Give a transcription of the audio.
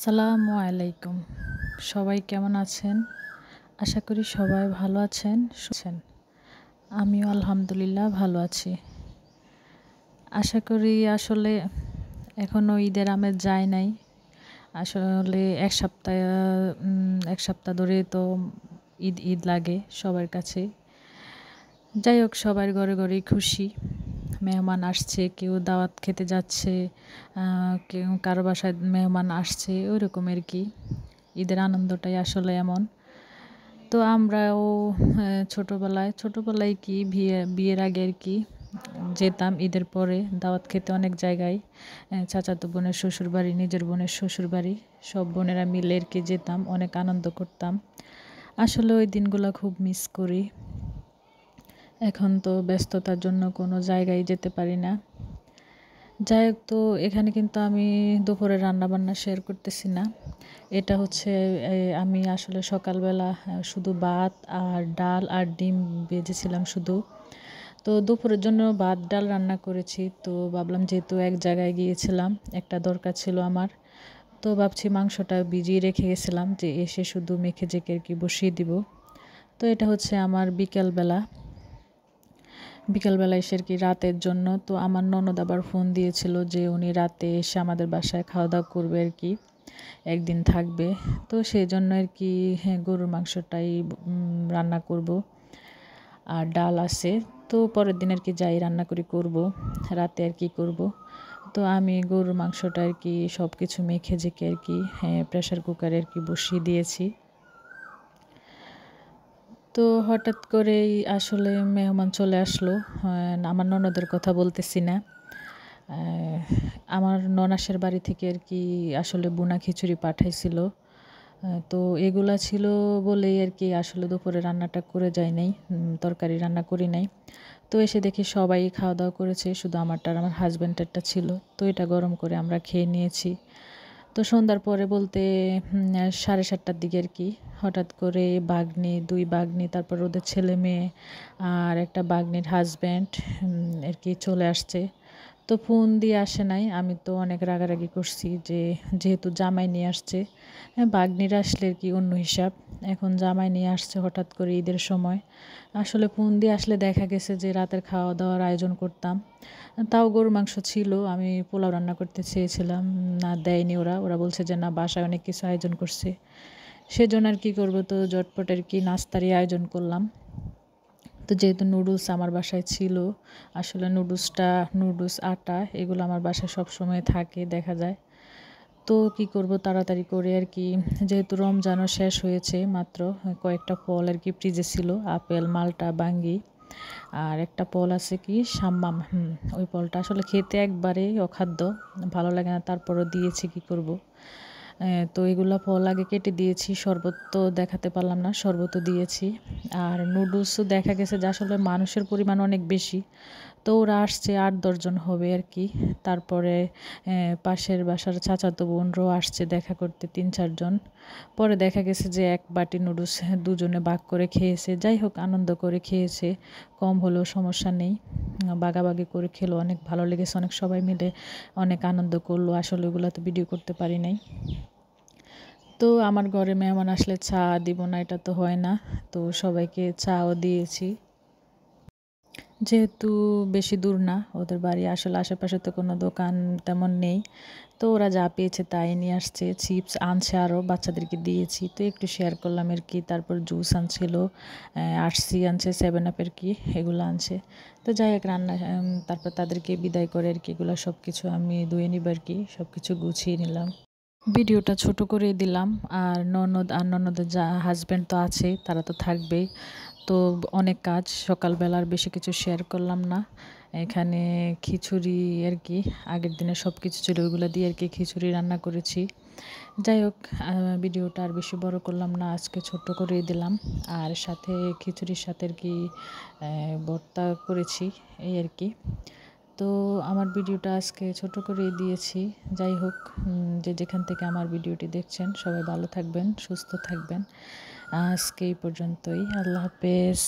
আসসালামু আলাইকুম। সবাই কেমন আছেন? আশা করি সবাই ভালো আছেন, আমিও আলহামদুলিল্লাহ ভালো আছি। আশা করি আসলে এখনো ঈদের আমেজ যায় নাই। আসলে ১ সপ্তাহ ধরে তো ঈদ লাগে সবার কাছে। যাই হোক সবার ঘরে ঘরেই খুশি। মেহমান আসছে, কেউ দাওয়াত খেতে যাচ্ছে, কেউ কারো বাসায় মেহমান আসছে, ওইরকম আরকি। ঈদের আনন্দটাই আসলে এমন। তো আমরাও ছোটবেলায় কি বিয়ের আগে আরকি যেতাম ঈদের পরে দাওয়াত খেতে অনেক জায়গায়। চাচাতো বোনের শ্বশুরবাড়ি, নিজের বোনের শ্বশুরবাড়ি, সব বোনেরা মিলে আরকি যেতাম, অনেক আনন্দ করতাম। আসলে ওই দিনগুলা খুব মিস করি। এখন তো ব্যস্ততার জন্য কোনো জায়গায় যেতে পারি না। যাই হোক, তো এখানে কিন্তু আমি দুপুরের রান্নাবান্না শেয়ার করতেছি না। এটা হচ্ছে আমি আসলে সকালবেলা শুধু ভাত আর ডাল আর ডিম ভেজেছিলাম শুধু। তো দুপুরের জন্য ভাত ডাল রান্না করেছি। তো ভাবলাম যেহেতু এক জায়গায় গিয়েছিলাম, একটা দরকার ছিল আমার। তো ভাবছি মাংসটা ভিজিয়ে রেখে গেছিলাম যে এসে শুধু মেখে জেকে আর কি বসিয়ে দিব। তো এটা হচ্ছে আমার বিকালবেলা এসে আর কি রাতের জন্য। তো আমার ননদ আবার ফোন দিয়েছিল যে উনি রাতে এসে আমাদের বাসায় খাওয়া দাওয়া করবে আর কি, একদিন থাকবে। তো সেই জন্য আর কি গরুর মাংসটাই রান্না করব, আর ডাল আছে। তো পরের দিন আর কি যাই রান্না করব, রাতে আর কি করব। তো আমি গরুর মাংসটা আর কি সব কিছু মেখে জেকে আর কি প্রেশার কুকারে আর কি বসিয়ে দিয়েছি। তো হঠাৎ করেই আসলে মেহমান চলে আসলো। আমার ননদের কথা বলতেছি না। আমার ননাসের বাড়ি থেকে আর কি আসলে বুনা খিচুড়ি পাঠাইছিল। তো এগুলা ছিল বলেই আর কি আসলে দুপুরে রান্নাটা করে যাই নাই, তরকারি রান্না করি নাই। তো এসে দেখি সবাই খাওয়া দাওয়া করেছে, শুধু আমারটা আর আমার হাজব্যান্ডেরটা ছিল। তো এটা গরম করে আমরা খেয়ে নিয়েছি। তো সন্ধ্যার পরে বলতে 7:30টার দিকে আর কি হঠাৎ করে দুই বাগ্নি, তারপর ওদের ছেলে মেয়ে আর একটা বাগ্নির হাজব্যান্ড আর কি চলে আসছে। তো ফোন দিয়ে আসে নাই। আমি তো অনেক রাগারাগি করছি যে যেহেতু জামাই নিয়ে আসছে, বাগ্নিরা আসলে আর কি অন্য হিসাব। এখন জামাই নিয়ে আসছে হঠাৎ করে ঈদের সময়। আসলে ফোন দিয়ে আসলে দেখা গেছে যে রাতের খাওয়া দাওয়ার আয়োজন করতাম। তাও গরুর মাংস ছিল, আমি পোলাও রান্না করতে চেয়েছিলাম, না দেয়নি ওরা। ওরা বলছে যে না, বাসায় অনেক কিছু আয়োজন করছে। সেজন্য আর কি করব, তো ঝটপট আর কি নাস্তারই আয়োজন করলাম। তো যেহেতু নুডলস আমার বাসায় ছিল, আসলে নুডলস আটা এগুলো আমার বাসায় সবসময় থাকে দেখা যায়। তো কি করব, তাড়াতাড়ি করে আর কি, যেহেতু রমজানও শেষ হয়েছে মাত্র, কয়েকটা ফল আর কি ফ্রিজে ছিল, আপেল, মালটা, বাঙ্গি, আর একটা ফল আছে কি সাম্মাম, ওই ফলটা আসলে খেতে একবারেই অখাদ্য, ভালো লাগে না, তারপরও দিয়েছি, কি করব। তো এগুলা ফল আগে কেটে দিয়েছি, শরবত তো দেখাতে পারলাম না, শরবতও দিয়েছি। আর নুডলসও দেখা গেছে যে আসলে মানুষের পরিমাণ অনেক বেশি। তো ওরা আসছে ৮-১০ জন হবে আর কি। তারপরে পাশের বাসার চাচাতো বোনরাও আসছে দেখা করতে ৩-৪ জন। পরে দেখা গেছে যে এক বাটি নুডলস দুজনে ভাগ করে খেয়েছে। যাই হোক, আনন্দ করে খেয়েছে, কম হলেও সমস্যা নেই। ভাগাভাগি করে খেলো, অনেক ভালো লেগেছে, অনেক সবাই মিলে অনেক আনন্দ করলো। আসলে ওগুলো তো ভিডিও করতে পারি নাই। তো আমার ঘরে মেহমান আসলে চা দিব না এটা তো হয় না। তো সবাইকে চাও দিয়েছি। যেহেতু বেশি দূর না ওদের বাড়ি, আসলে আশেপাশে তো কোনো দোকান তেমন নেই। তো ওরা যা পেয়েছে তাই নিয়ে আসছে, চিপস আনছে, আরও বাচ্চাদেরকে দিয়েছি, তো একটু শেয়ার করলাম আর কি। তারপর জুস আনছিল, আরসি আনছে, 7 আপের কি এগুলো আনছে। তো যাই হোক তারপর তাদেরকে বিদায় করে আর কি এগুলো সব কিছু আমি ধুয়ে নিব আর কি, সব কিছু গুছিয়ে নিলাম। ভিডিওটা ছোট করে দিলাম। আর ননদের হাজব্যান্ড তো আছেই, তারা তো থাকবেই। তো অনেক কাজ, সকালবেলার বেশি কিছু শেয়ার করলাম না। এখানে খিচুড়ি আর কি আগের দিনে সব কিছু ছিল, ওইগুলো দিয়ে আর কি খিচুড়ি রান্না করেছি। যাই হোক, ভিডিওটা আর বেশি বড় করলাম না, আজকে ছোট্ট করেই দিলাম। আর সাথে খিচুড়ির সাথে আর কি ভর্তা করেছি, এই আর কি। তো আমার ভিডিওটা আজকে ছোট করেই দিয়েছি। যাই হোক, যে যেখান থেকে আমার ভিডিওটি দেখছেন সবাই ভালো থাকবেন, সুস্থ থাকবেন। আজকে এই পর্যন্তই। আল্লাহ হাফেজ।